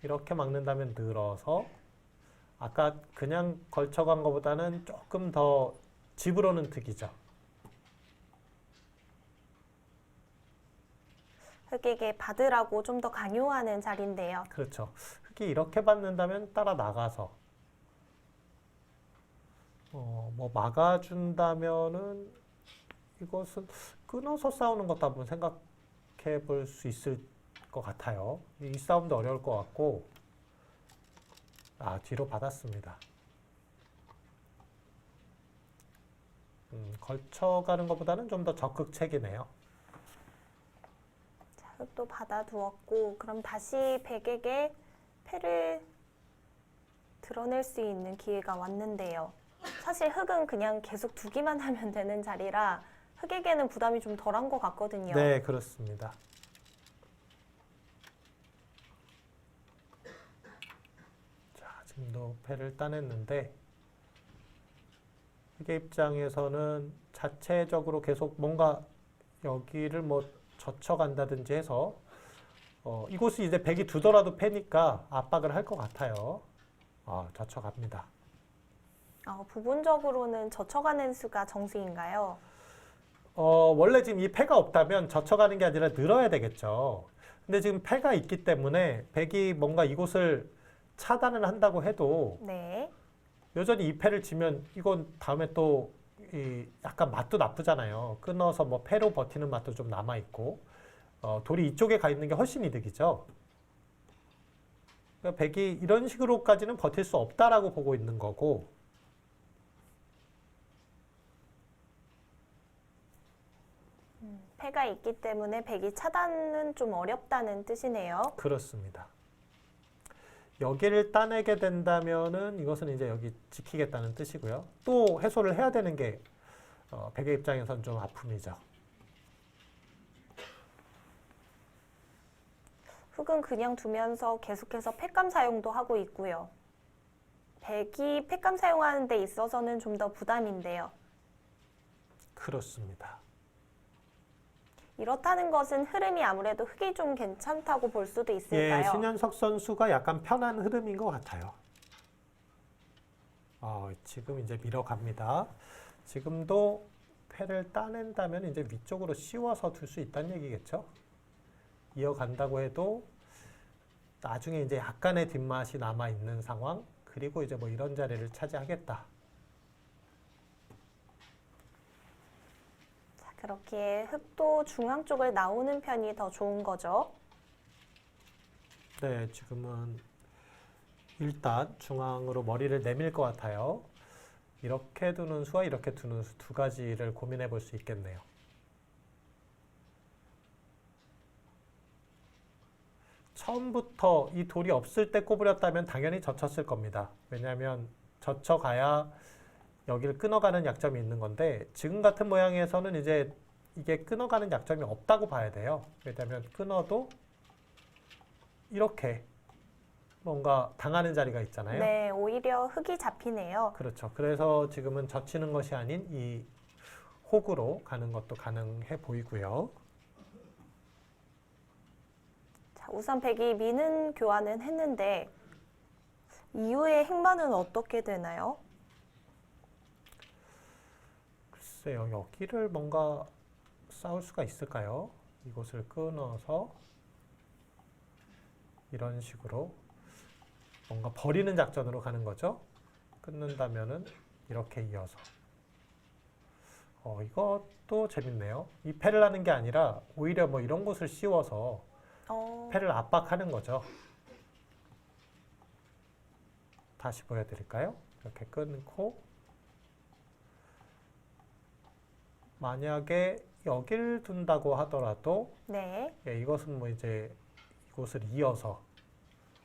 Speaker 2: 이렇게 막는다면 늘어서 아까 그냥 걸쳐간 것보다는 조금 더 집으로는 득이죠.
Speaker 1: 흑에게 받으라고 좀 더 강요하는 자리인데요.
Speaker 2: 그렇죠. 흑이 이렇게 받는다면 따라 나가서 뭐 막아준다면은 이것은 끊어서 싸우는 것도 한번 생각해 볼 수 있을 것 같아요. 이 싸움도 어려울 것 같고, 뒤로 받았습니다. 걸쳐가는 것보다는 좀 더 적극책이네요.
Speaker 1: 자, 흙도 받아두었고 그럼 다시 백에게 패를 드러낼 수 있는 기회가 왔는데요. 사실 흙은 그냥 계속 두기만 하면 되는 자리라 흙에게는 부담이 좀 덜한 것 같거든요.
Speaker 2: 네, 그렇습니다. 자, 지금도 패를 따냈는데 흑의 입장에서는 자체적으로 계속 뭔가 여기를 뭐 젖혀간다든지 해서 이곳이 이제 백이 두더라도 패니까 압박을 할 것 같아요. 젖혀갑니다.
Speaker 1: 부분적으로는 젖혀가는 수가 정수인가요?
Speaker 2: 원래 지금 이 패가 없다면 젖혀가는 게 아니라 늘어야 되겠죠. 근데 지금 패가 있기 때문에 백이 뭔가 이곳을 차단을 한다고 해도
Speaker 1: 네.
Speaker 2: 여전히 이 패를 지면 이건 다음에 또 약간 맛도 나쁘잖아요. 끊어서 뭐 패로 버티는 맛도 좀 남아있고 돌이 이쪽에 가 있는 게 훨씬 이득이죠. 그러니까 백이 이런 식으로까지는 버틸 수 없다라고 보고 있는 거고
Speaker 1: 패가 있기 때문에 백이 차단은 좀 어렵다는 뜻이네요.
Speaker 2: 그렇습니다. 여기를 따내게 된다면은 이것은 이제 여기 지키겠다는 뜻이고요. 또 해소를 해야 되는 게 백의 입장에선 좀 아픔이죠.
Speaker 1: 흙은 그냥 두면서 계속해서 팩감 사용도 하고 있고요. 백이 팩감 사용하는 데 있어서는 좀 더 부담인데요.
Speaker 2: 그렇습니다.
Speaker 1: 이렇다는 것은 흐름이 아무래도 흙이 좀 괜찮다고 볼 수도
Speaker 2: 예,
Speaker 1: 있을까요?
Speaker 2: 신현석 선수가 약간 편한 흐름인 것 같아요. 지금 이제 밀어갑니다. 지금도 패를 따낸다면 이제 위쪽으로 씌워서 둘 수 있다는 얘기겠죠. 이어간다고 해도 나중에 이제 약간의 뒷맛이 남아 있는 상황. 그리고 이제 뭐 이런 자리를 차지하겠다.
Speaker 1: 자, 그렇게 흙도 중앙 쪽을 나오는 편이 더 좋은 거죠.
Speaker 2: 네, 지금은 일단 중앙으로 머리를 내밀 것 같아요. 이렇게 두는 수와 이렇게 두는 수 두 가지를 고민해 볼 수 있겠네요. 처음부터 이 돌이 없을 때 꼽으렸다면 당연히 젖혔을 겁니다. 왜냐하면 젖혀가야 여기를 끊어가는 약점이 있는 건데 지금 같은 모양에서는 이제 이게 끊어가는 약점이 없다고 봐야 돼요. 왜냐하면 끊어도 이렇게 뭔가 당하는 자리가 있잖아요.
Speaker 1: 네, 오히려 흙이 잡히네요.
Speaker 2: 그렇죠. 그래서 지금은 젖히는 것이 아닌 이 혹으로 가는 것도 가능해 보이고요.
Speaker 1: 자, 우선 백이 미는 교환은 했는데 이후의 행만은 어떻게 되나요?
Speaker 2: 글쎄요, 여기를 뭔가 싸울 수가 있을까요? 이곳을 끊어서 이런 식으로 뭔가 버리는 작전으로 가는 거죠. 끊는다면은 이렇게 이어서. 이것도 재밌네요. 이 패를 하는 게 아니라 오히려 뭐 이런 곳을 씌워서 패를 압박하는 거죠. 다시 보여드릴까요? 이렇게 끊고 만약에 여기를 둔다고 하더라도
Speaker 1: 네.
Speaker 2: 이것은 뭐 이제 이곳을 이어서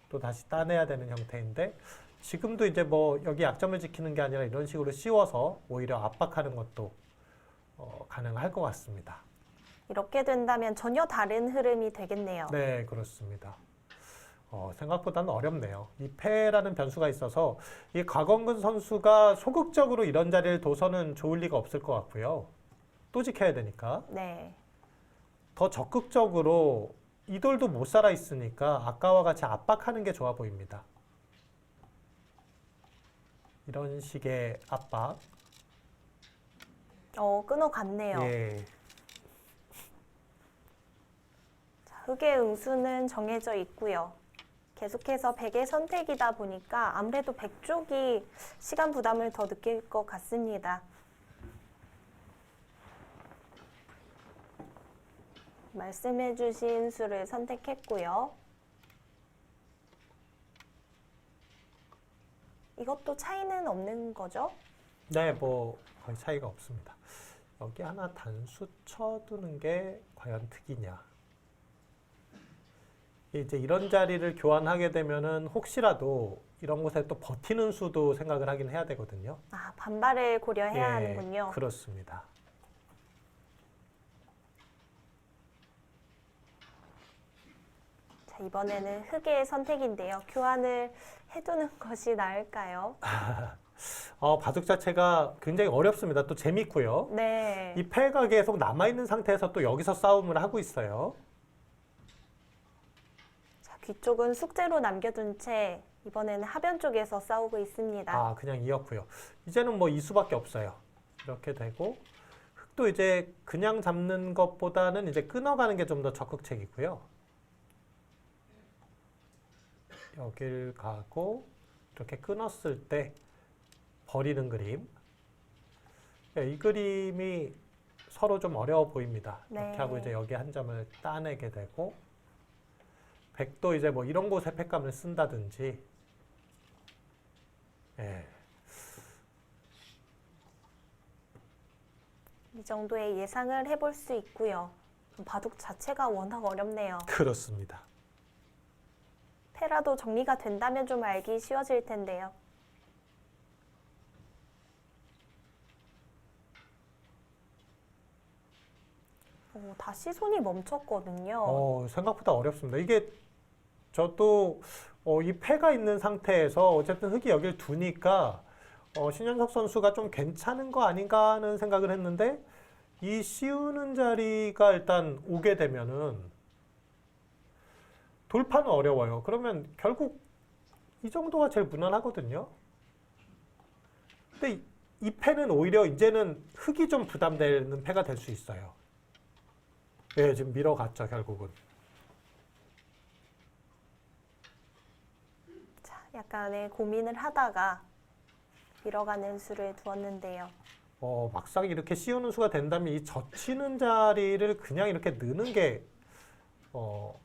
Speaker 2: 또 다시 따내야 되는 형태인데 지금도 이제 뭐 여기 약점을 지키는 게 아니라 이런 식으로 씌워서 오히려 압박하는 것도 가능할 것 같습니다.
Speaker 1: 이렇게 된다면 전혀 다른 흐름이 되겠네요.
Speaker 2: 네, 그렇습니다. 생각보다는 어렵네요. 이 패라는 변수가 있어서 이 곽원근 선수가 소극적으로 이런 자리를 둬서는 좋을 리가 없을 것 같고요. 또 지켜야 되니까.
Speaker 1: 네.
Speaker 2: 더 적극적으로 이 돌도 못 살아 있으니까 아까와 같이 압박하는 게 좋아 보입니다. 이런 식의 압박.
Speaker 1: 끊어갔네요.
Speaker 2: 예.
Speaker 1: 자, 흙의 응수는 정해져 있고요. 계속해서 백의 선택이다 보니까 아무래도 백 쪽이 시간 부담을 더 느낄 것 같습니다. 말씀해주신 수를 선택했고요. 이것도 차이는 없는 거죠?
Speaker 2: 네, 뭐 거의 차이가 없습니다. 여기 하나 단수 쳐두는 게 과연 득이냐. 이제 이런 자리를 교환하게 되면은 혹시라도 이런 곳에 또 버티는 수도 생각을 하긴 해야 되거든요.
Speaker 1: 아, 반발을 고려해야 하는군요.
Speaker 2: 그렇습니다.
Speaker 1: 자, 이번에는 흑의 선택인데요. 교환을 해두는 것이 나을까요?
Speaker 2: 바둑 자체가 굉장히 어렵습니다. 또 재밌고요.
Speaker 1: 네.
Speaker 2: 이 패가 계속 남아있는 상태에서 또 여기서 싸움을 하고 있어요.
Speaker 1: 자, 뒤쪽은 숙제로 남겨둔 채 이번에는 하변 쪽에서 싸우고 있습니다.
Speaker 2: 아, 그냥 이었고요. 이제는 뭐 이 수밖에 없어요. 이렇게 되고 흑도 이제 그냥 잡는 것보다는 이제 끊어가는 게 좀 더 적극적이고요. 여길 가고 이렇게 끊었을 때 버리는 그림. 이 그림이 서로 좀 어려워 보입니다.
Speaker 1: 네.
Speaker 2: 이렇게 하고 이제 여기 한 점을 따내게 되고 백도 이제 뭐 이런 곳에 팩감을 쓴다든지. 예.
Speaker 1: 이 정도의 예상을 해볼 수 있고요. 바둑 자체가 워낙 어렵네요.
Speaker 2: 그렇습니다.
Speaker 1: 패라도 정리가 된다면 좀 알기 쉬워질 텐데요. 다시 손이 멈췄거든요.
Speaker 2: 생각보다 어렵습니다. 이게 저도 이 패가 있는 상태에서 어쨌든 흑이 여길 두니까 신현석 선수가 좀 괜찮은 거 아닌가 하는 생각을 했는데 이 씌우는 자리가 일단 오게 되면은 돌파는 어려워요. 그러면 결국 이 정도가 제일 무난하거든요. 근데 이 패는 오히려 이제는 흑이 좀 부담되는 패가 될 수 있어요. 네, 지금 밀어갔죠, 결국은.
Speaker 1: 자, 약간의 고민을 하다가 밀어가는 수를 두었는데요.
Speaker 2: 막상 이렇게 씌우는 수가 된다면 이 젖히는 자리를 그냥 이렇게 넣는 게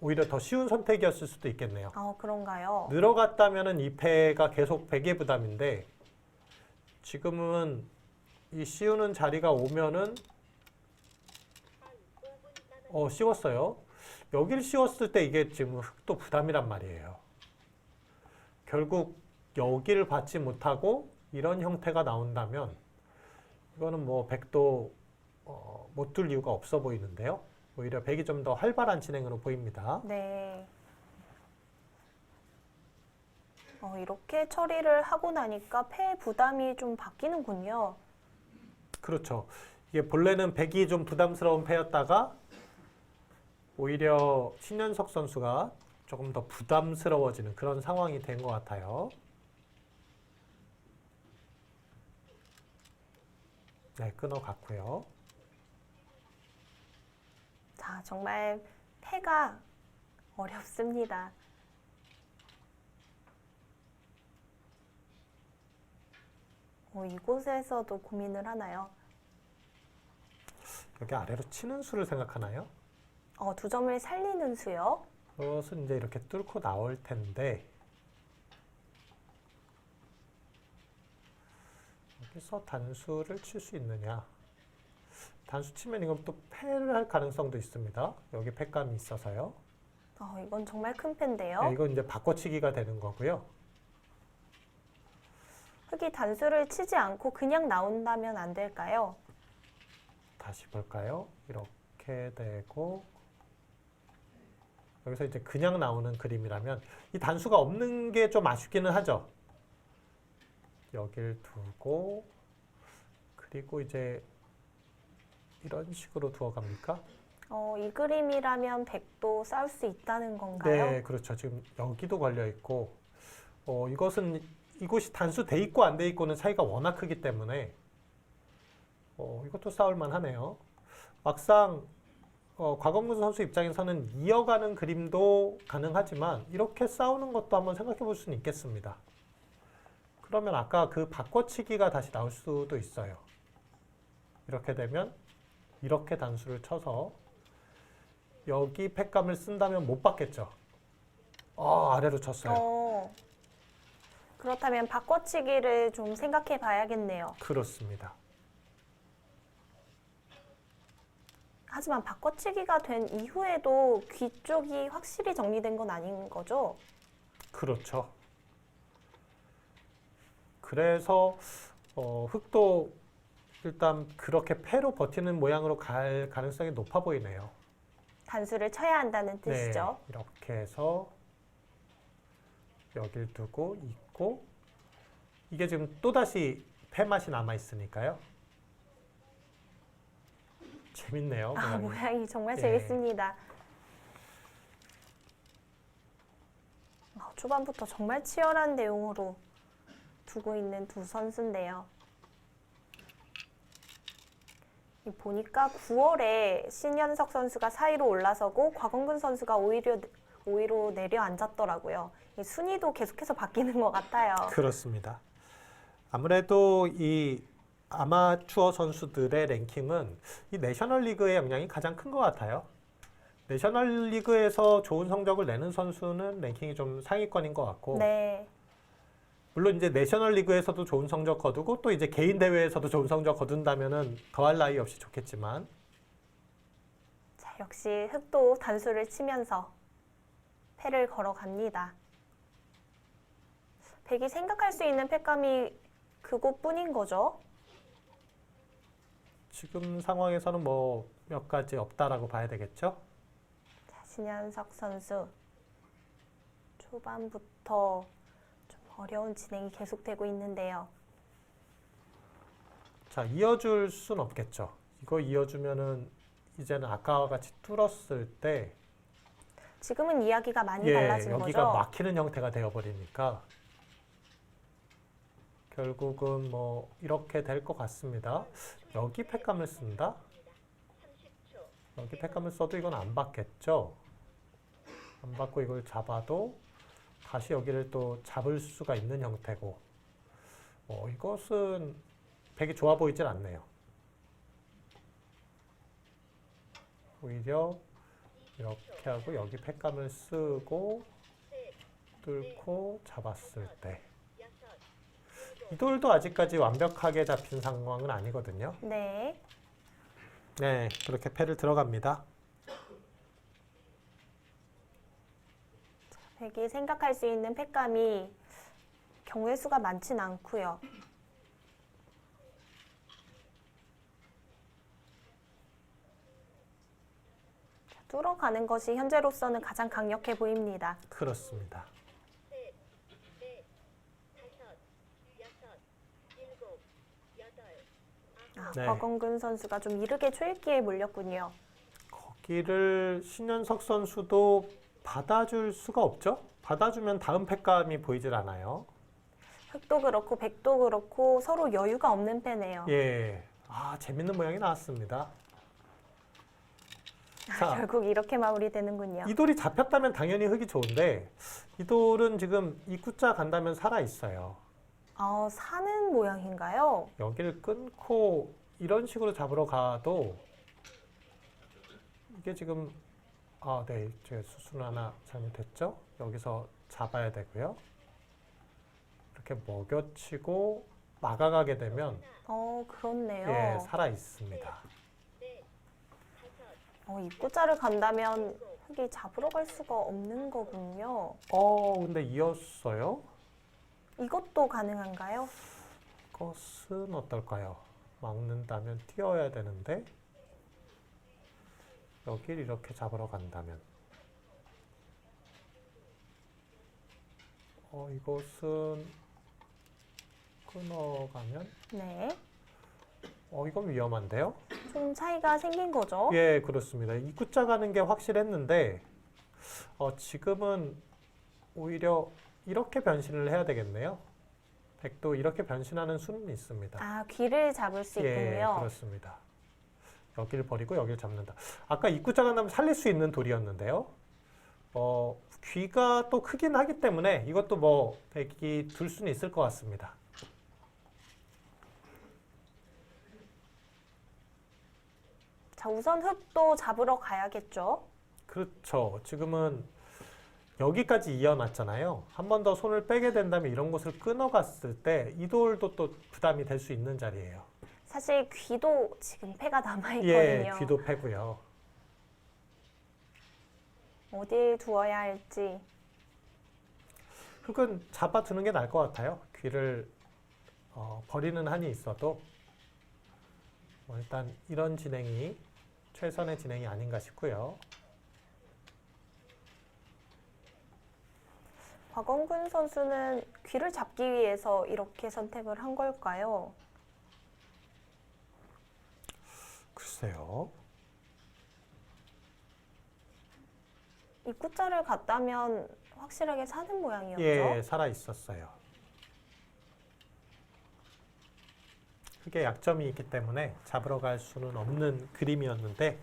Speaker 2: 오히려 더 쉬운 선택이었을 수도 있겠네요.
Speaker 1: 그런가요?
Speaker 2: 늘어갔다면은 이 패가 계속 백의 부담인데 지금은 이 씌우는 자리가 오면은 씌웠어요. 여기를 씌웠을 때 이게 지금 흑도 부담이란 말이에요. 결국 여기를 받지 못하고 이런 형태가 나온다면 이거는 뭐 백도 못 둘 이유가 없어 보이는데요. 오히려 백이 좀 더 활발한 진행으로 보입니다.
Speaker 1: 네. 이렇게 처리를 하고 나니까 패 부담이 좀 바뀌는군요.
Speaker 2: 그렇죠. 이게 본래는 백이 좀 부담스러운 패였다가 오히려 신현석 선수가 조금 더 부담스러워지는 그런 상황이 된 것 같아요. 네, 끊어갔고요.
Speaker 1: 자, 정말 패가 어렵습니다. 이곳에서도 고민을 하나요?
Speaker 2: 여기 아래로 치는 수를 생각하나요?
Speaker 1: 두 점을 살리는 수요?
Speaker 2: 그것은 이제 이렇게 뚫고 나올 텐데 여기서 단수를 칠 수 있느냐? 단수 치면 이건 또 패를 할 가능성도 있습니다. 여기 패감이 있어서요.
Speaker 1: 이건 정말 큰 패인데요.
Speaker 2: 네, 이건 이제 바꿔치기가 되는 거고요.
Speaker 1: 흑이 단수를 치지 않고 그냥 나온다면 안 될까요?
Speaker 2: 다시 볼까요? 이렇게 되고 여기서 이제 그냥 나오는 그림이라면 이 단수가 없는 게 좀 아쉽기는 하죠. 여길 두고 그리고 이제 이런 식으로 두어 갑니까?
Speaker 1: 이 그림이라면 백도 싸울 수 있다는 건가요?
Speaker 2: 네, 그렇죠. 지금 여기도 걸려 있고 이곳이 단수 돼 있고 안 돼 있고는 차이가 워낙 크기 때문에 이것도 싸울 만하네요. 막상 곽원근 선수 입장에서는 이어가는 그림도 가능하지만 이렇게 싸우는 것도 한번 생각해 볼 수는 있겠습니다. 그러면 아까 그 바꿔치기가 다시 나올 수도 있어요. 이렇게 되면 이렇게 단수를 쳐서 여기 팩감을 쓴다면 못 받겠죠. 아래로 쳤어요.
Speaker 1: 그렇다면 바꿔치기를 좀 생각해 봐야겠네요.
Speaker 2: 그렇습니다.
Speaker 1: 하지만 바꿔치기가 된 이후에도 귀 쪽이 확실히 정리된 건 아닌 거죠?
Speaker 2: 그렇죠. 그래서 흑도 일단 그렇게 패로 버티는 모양으로 갈 가능성이 높아 보이네요.
Speaker 1: 단수를 쳐야 한다는 뜻이죠.
Speaker 2: 네, 이렇게 해서 여길 두고 있고 이게 지금 또다시 패 맛이 남아 있으니까요. 재밌네요.
Speaker 1: 모양이 정말
Speaker 2: 예.
Speaker 1: 재밌습니다. 초반부터 정말 치열한 내용으로 두고 있는 두 선수인데요. 보니까 9월에 신현석 선수가 4위로 올라서고 곽원근 선수가 5위로 내려앉았더라고요. 이 순위도 계속해서 바뀌는 것 같아요.
Speaker 2: 그렇습니다. 아무래도 이 아마추어 선수들의 랭킹은 이 내셔널리그의 영향이 가장 큰 것 같아요. 내셔널리그에서 좋은 성적을 내는 선수는 랭킹이 좀 상위권인 것 같고,
Speaker 1: 네.
Speaker 2: 물론 이제 내셔널리그에서도 좋은 성적 거두고 또 이제 개인 대회에서도 좋은 성적 거둔다면은 더할 나위 없이 좋겠지만,
Speaker 1: 자, 역시 흑도 단수를 치면서 패를 걸어갑니다. 백이 생각할 수 있는 패감이 그것뿐인 거죠.
Speaker 2: 지금 상황에서는 뭐 몇 가지 없다라고 봐야 되겠죠?
Speaker 1: 자, 신현석 선수 초반부터 좀 어려운 진행이 계속되고 있는데요.
Speaker 2: 자, 이어줄 순 없겠죠. 이거 이어주면은 이제는 아까와 같이 뚫었을 때
Speaker 1: 지금은 이야기가 많이 달라진
Speaker 2: 여기가
Speaker 1: 거죠.
Speaker 2: 막히는 형태가 되어버리니까 결국은 뭐 이렇게 될 것 같습니다. 여기 팩감을 쓴다? 여기 팩감을 써도 이건 안 받겠죠? 안 받고 이걸 잡아도 다시 여기를 또 잡을 수가 있는 형태고 이것은 백이 좋아 보이질 않네요. 오히려 이렇게 하고 여기 팩감을 쓰고 뚫고 잡았을 때 이 돌도 아직까지 완벽하게 잡힌 상황은 아니거든요.
Speaker 1: 네.
Speaker 2: 네, 그렇게 패를 들어갑니다.
Speaker 1: 백이 생각할 수 있는 패감이 경우의 수가 많진 않고요. 뚫어가는 것이 현재로서는 가장 강력해 보입니다.
Speaker 2: 그렇습니다. 네.
Speaker 1: 곽원근 선수가 좀 이르게 초읽기에 몰렸군요.
Speaker 2: 거기를 신현석 선수도 받아줄 수가 없죠? 받아주면 다음 팩감이 보이질 않아요.
Speaker 1: 흑도 그렇고 백도 그렇고 서로 여유가 없는 패네요.
Speaker 2: 예, 재밌는 모양이 나왔습니다. 자,
Speaker 1: 결국 이렇게 마무리되는군요.
Speaker 2: 이 돌이 잡혔다면 당연히 흑이 좋은데 이 돌은 지금 입구자 간다면 살아 있어요.
Speaker 1: 사는 모양인가요?
Speaker 2: 여기를 끊고 이런 식으로 잡으러 가도 이게 지금 네, 제 수순 하나 잘못했죠? 여기서 잡아야 되고요. 이렇게 먹여치고 막아가게 되면
Speaker 1: 그렇네요.
Speaker 2: 예, 살아 있습니다.
Speaker 1: 입구자를 간다면 흑이 잡으러 갈 수가 없는 거군요.
Speaker 2: 근데 이었어요?
Speaker 1: 이것도 가능한가요?
Speaker 2: 것은 어떨까요? 막는다면 뛰어야 되는데 여길 이렇게 잡으러 간다면 이것은 끊어가면
Speaker 1: 네.
Speaker 2: 이건 위험한데요?
Speaker 1: 좀 차이가 생긴 거죠?
Speaker 2: 예, 그렇습니다. 입구자 가는 게 확실했는데 지금은 오히려 이렇게 변신을 해야 되겠네요. 백도 이렇게 변신하는 수는 있습니다.
Speaker 1: 귀를 잡을 수
Speaker 2: 예,
Speaker 1: 있군요.
Speaker 2: 그렇습니다. 여기를 버리고 여기를 잡는다. 아까 입구자가 나면 살릴 수 있는 돌이었는데요. 귀가 또 크긴 하기 때문에 이것도 뭐 백이 둘 수는 있을 것 같습니다.
Speaker 1: 자, 우선 흙도 잡으러 가야겠죠.
Speaker 2: 그렇죠. 지금은 여기까지 이어놨잖아요. 한 번 더 손을 빼게 된다면 이런 곳을 끊어갔을 때 이 돌도 또 부담이 될 수 있는 자리예요.
Speaker 1: 사실 귀도 지금 패가 남아있거든요.
Speaker 2: 예, 귀도 패고요.
Speaker 1: 어딜 두어야 할지.
Speaker 2: 흙은 잡아두는 게 나을 것 같아요. 귀를 버리는 한이 있어도 일단 이런 진행이 최선의 진행이 아닌가 싶고요.
Speaker 1: 곽원근 선수는 귀를 잡기 위해서 이렇게 선택을 한 걸까요?
Speaker 2: 글쎄요.
Speaker 1: 입구자를 갔다면 확실하게 사는 모양이었죠.
Speaker 2: 예, 살아 있었어요. 흙에 약점이 있기 때문에 잡으러 갈 수는 없는 그림이었는데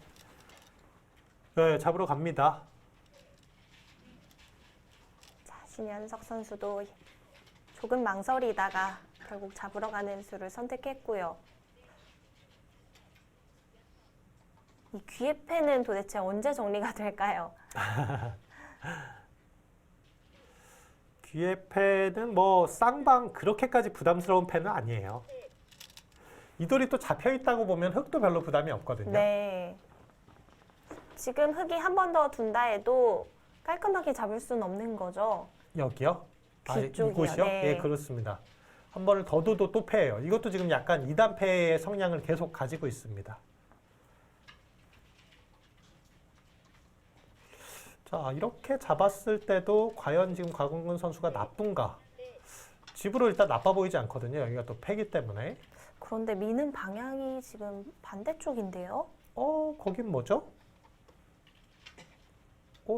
Speaker 2: 네, 잡으러 갑니다.
Speaker 1: 자, 신현석 선수도 조금 망설이다가 결국 잡으러 가는 수를 선택했고요. 이 귀의 패는 도대체 언제 정리가 될까요?
Speaker 2: 귀의 패는 뭐 쌍방 그렇게까지 부담스러운 패는 아니에요. 이 돌이 또 잡혀 있다고 보면 흙도 별로 부담이 없거든요.
Speaker 1: 네. 지금 흙이 한 번 더 둔다 해도 깔끔하게 잡을 수는 없는 거죠.
Speaker 2: 여기요?
Speaker 1: 귀 쪽이요.
Speaker 2: 이곳이요?
Speaker 1: 네.
Speaker 2: 예, 그렇습니다. 한 번을 더 둬도 또 패예요. 이것도 지금 약간 2단 패의 성향을 계속 가지고 있습니다. 자, 이렇게 잡았을 때도 과연 지금 곽원근 선수가 나쁜가? 집으로 일단 나빠 보이지 않거든요. 여기가 또 패기 때문에.
Speaker 1: 그런데 미는 방향이 지금 반대쪽인데요.
Speaker 2: 거긴 뭐죠?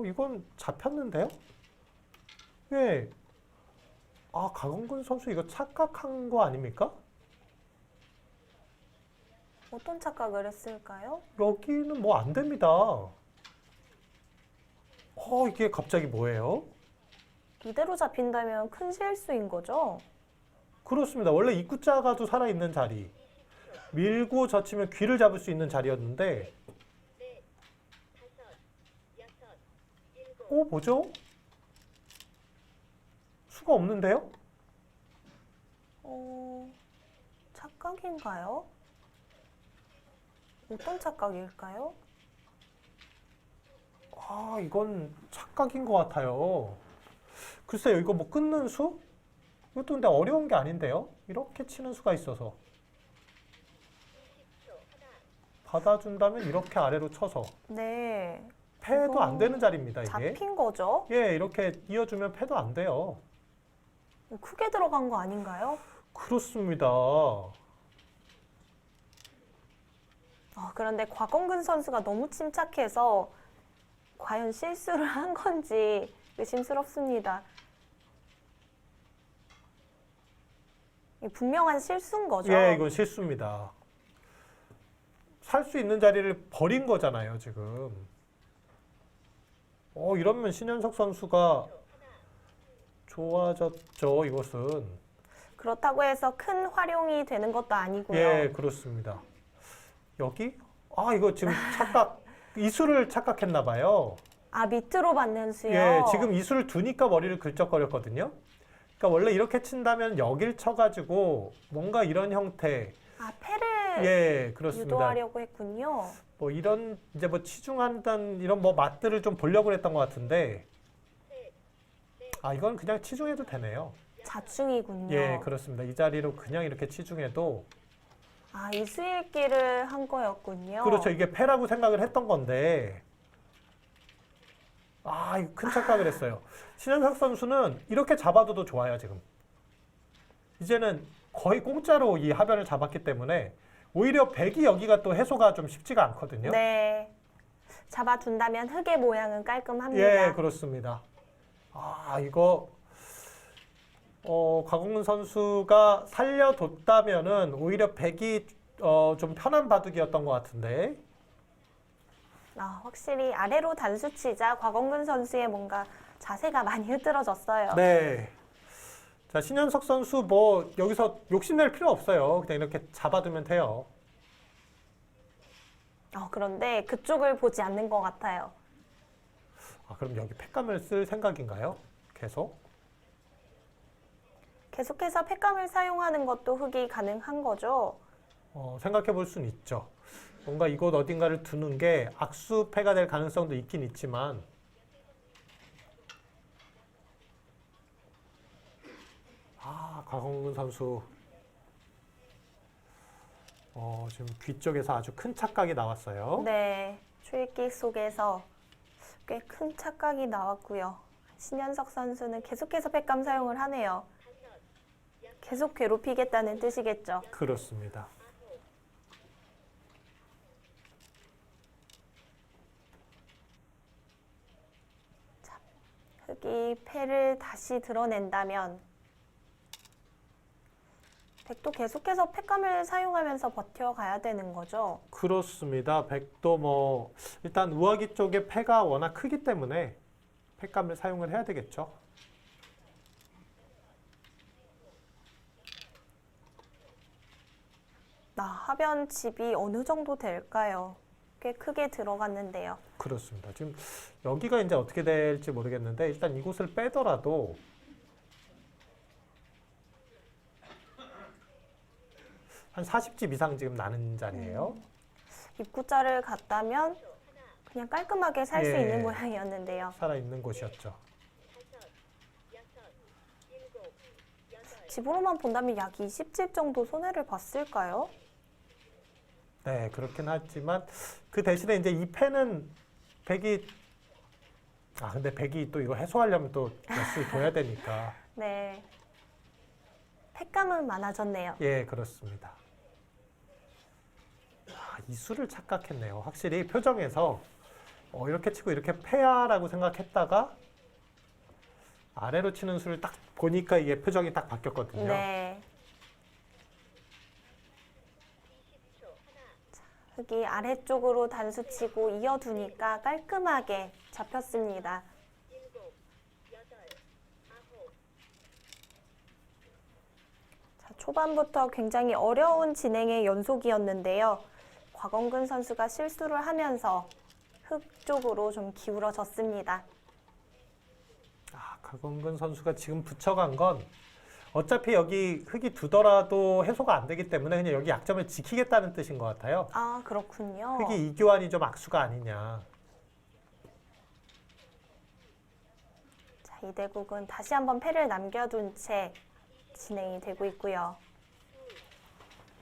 Speaker 2: 이건 잡혔는데요? 예. 곽원근 선수 이거 착각한 거 아닙니까?
Speaker 1: 어떤 착각을 했을까요?
Speaker 2: 여기는 뭐 안 됩니다. 이게 갑자기 뭐예요?
Speaker 1: 이대로 잡힌다면 큰 실수인 거죠?
Speaker 2: 그렇습니다. 원래 입구자가도 살아있는 자리. 밀고 젖히면 귀를 잡을 수 있는 자리였는데 뭐죠? 수가 없는데요?
Speaker 1: 착각인가요? 어떤 착각일까요?
Speaker 2: 이건 착각인 것 같아요. 글쎄요, 이거 뭐 끊는 수? 이것도 근데 어려운 게 아닌데요? 이렇게 치는 수가 있어서. 받아준다면 이렇게 아래로 쳐서.
Speaker 1: 네.
Speaker 2: 패도
Speaker 1: 이거
Speaker 2: 안 되는 자리입니다, 이게.
Speaker 1: 잡힌 거죠?
Speaker 2: 예, 이렇게 이어주면 패도 안 돼요.
Speaker 1: 크게 들어간 거 아닌가요?
Speaker 2: 그렇습니다.
Speaker 1: 그런데 곽원근 선수가 너무 침착해서 과연 실수를 한 건지 의심스럽습니다. 이게 분명한 실수인 거죠?
Speaker 2: 예, 이건 실수입니다. 살 수 있는 자리를 버린 거잖아요, 지금. 이러면 신현석 선수가 좋아졌죠, 이것은.
Speaker 1: 그렇다고 해서 큰 활용이 되는 것도 아니고요.
Speaker 2: 예, 그렇습니다. 여기? 이거 지금 이수를 착각했나 봐요.
Speaker 1: 밑으로 받는 수요?
Speaker 2: 예, 지금 이수를 두니까 머리를 긁적거렸거든요. 그러니까 원래 이렇게 친다면 여길 쳐가지고 뭔가 이런 형태.
Speaker 1: 패를
Speaker 2: 예, 그렇습니다.
Speaker 1: 유도하려고 했군요.
Speaker 2: 뭐 이런 이제 뭐 치중한다는 이런 뭐 맛들을 좀 보려고 했던 것 같은데 이건 그냥 치중해도 되네요.
Speaker 1: 자충이군요.
Speaker 2: 예, 그렇습니다. 이 자리로 그냥 이렇게 치중해도
Speaker 1: 이수일기를 한 거였군요.
Speaker 2: 그렇죠. 이게 패라고 생각을 했던 건데 이거 큰 착각을 했어요. 신현석 선수는 이렇게 잡아둬도 좋아요, 지금. 이제는 거의 공짜로 이 하변을 잡았기 때문에 오히려 백이 여기가 또 해소가 좀 쉽지가 않거든요.
Speaker 1: 네. 잡아둔다면 흙의 모양은 깔끔합니다.
Speaker 2: 예, 그렇습니다. 이거 곽원근 선수가 살려뒀다면은 오히려 백이 좀 편한 바둑이었던 것 같은데.
Speaker 1: 확실히 아래로 단수 치자 곽원근 선수의 뭔가 자세가 많이 흐트러졌어요.
Speaker 2: 네. 자, 신현석 선수 뭐 여기서 욕심낼 필요 없어요. 그냥 이렇게 잡아두면 돼요.
Speaker 1: 그런데 그쪽을 보지 않는 것 같아요.
Speaker 2: 그럼 여기 팩감을 쓸 생각인가요?
Speaker 1: 계속해서 팩감을 사용하는 것도 흑이 가능한 거죠.
Speaker 2: 생각해 볼 수는 있죠. 뭔가 이곳 어딘가를 두는 게 악수패가 될 가능성도 있긴 있지만 곽원근 선수 지금 귀 쪽에서 아주 큰 착각이 나왔어요.
Speaker 1: 네, 초읽기 속에서 꽤 큰 착각이 나왔고요. 신현석 선수는 계속해서 팩감 사용을 하네요. 계속 괴롭히겠다는 뜻이겠죠.
Speaker 2: 그렇습니다.
Speaker 1: 흑이 패를 다시 드러낸다면 백도 계속해서 팩감을 사용하면서 버텨가야 되는 거죠.
Speaker 2: 그렇습니다. 백도 뭐 일단 우아기 쪽에 패가 워낙 크기 때문에 팩감을 사용을 해야 되겠죠.
Speaker 1: 하변 집이 어느 정도 될까요? 꽤 크게 들어갔는데요.
Speaker 2: 그렇습니다. 지금 여기가 이제 어떻게 될지 모르겠는데 일단 이곳을 빼더라도 한 40집 이상 지금 나는 자리예요.
Speaker 1: 입구자를 갔다면 그냥 깔끔하게 살 수
Speaker 2: 예.
Speaker 1: 있는 모양이었는데요.
Speaker 2: 살아있는 곳이었죠.
Speaker 1: 집으로만 본다면 약 20집 정도 손해를 봤을까요?
Speaker 2: 네, 그렇긴 하지만 그 대신에 이제 이 패는 백이 근데 백이 또 이거 해소하려면 또 몇을 둬야 되니까.
Speaker 1: 네. 팩감은 많아졌네요.
Speaker 2: 예, 그렇습니다. 이 수를 착각했네요. 확실히 표정에서 이렇게 치고 이렇게 패야라고 생각했다가 아래로 치는 수를 딱 보니까 이게 표정이 딱 바뀌었거든요.
Speaker 1: 네. 흑이 아래쪽으로 단수 치고 이어두니까 깔끔하게 잡혔습니다. 초반부터 굉장히 어려운 진행의 연속이었는데요. 곽원근 선수가 실수를 하면서 흑 쪽으로 좀 기울어졌습니다.
Speaker 2: 곽원근 선수가 지금 붙여간 건 어차피 여기 흑이 두더라도 해소가 안 되기 때문에 그냥 여기 약점을 지키겠다는 뜻인 것 같아요.
Speaker 1: 그렇군요.
Speaker 2: 흑이 이 교환이 좀 악수가 아니냐.
Speaker 1: 자, 이 대국은 다시 한번 패를 남겨둔 채 진행이 되고 있고요.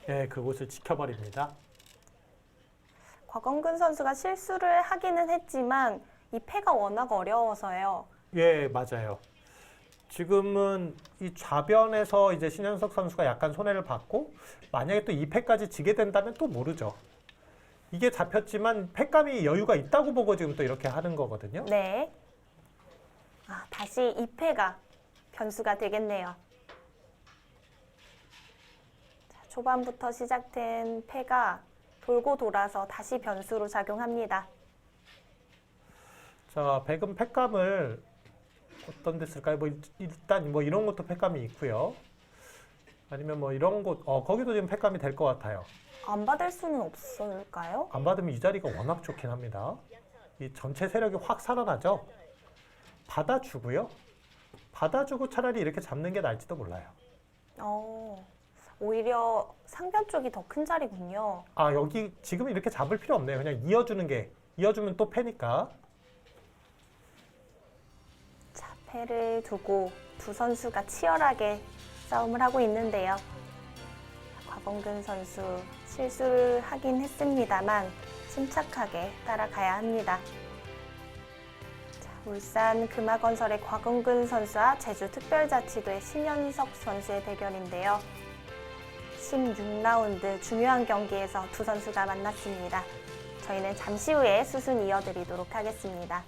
Speaker 2: 예, 그곳을 지켜버립니다.
Speaker 1: 곽원근 선수가 실수를 하기는 했지만 이 패가 워낙 어려워서요.
Speaker 2: 예, 맞아요. 지금은 이 좌변에서 이제 신현석 선수가 약간 손해를 봤고 만약에 또 2패까지 지게 된다면 또 모르죠. 이게 잡혔지만 패감이 여유가 있다고 보고 지금 또 이렇게 하는 거거든요.
Speaker 1: 네. 다시 2패가 변수가 되겠네요. 자, 초반부터 시작된 패가 돌고 돌아서 다시 변수로 작용합니다.
Speaker 2: 자, 백은 패감을 어떤 데 쓸까요? 일단 이런 것도 패감이 있고요. 아니면 이런 곳, 거기도 지금 패감이 될 것 같아요.
Speaker 1: 안 받을 수는 없을까요?
Speaker 2: 안 받으면 이 자리가 워낙 좋긴 합니다. 이 전체 세력이 확 살아나죠. 받아주고요. 받아주고 차라리 이렇게 잡는 게 나을지도 몰라요.
Speaker 1: 오히려 상변 쪽이 더 큰 자리군요.
Speaker 2: 여기 지금 이렇게 잡을 필요 없네요. 그냥 이어주면 또 패니까.
Speaker 1: 자, 패를 두고 두 선수가 치열하게 싸움을 하고 있는데요. 곽원근 선수 실수를 하긴 했습니다만 침착하게 따라가야 합니다. 자, 울산 금화건설의 곽원근 선수와 제주특별자치도의 신현석 선수의 대결인데요. 16라운드 중요한 경기에서 두 선수가 만났습니다. 저희는 잠시 후에 수순 이어드리도록 하겠습니다.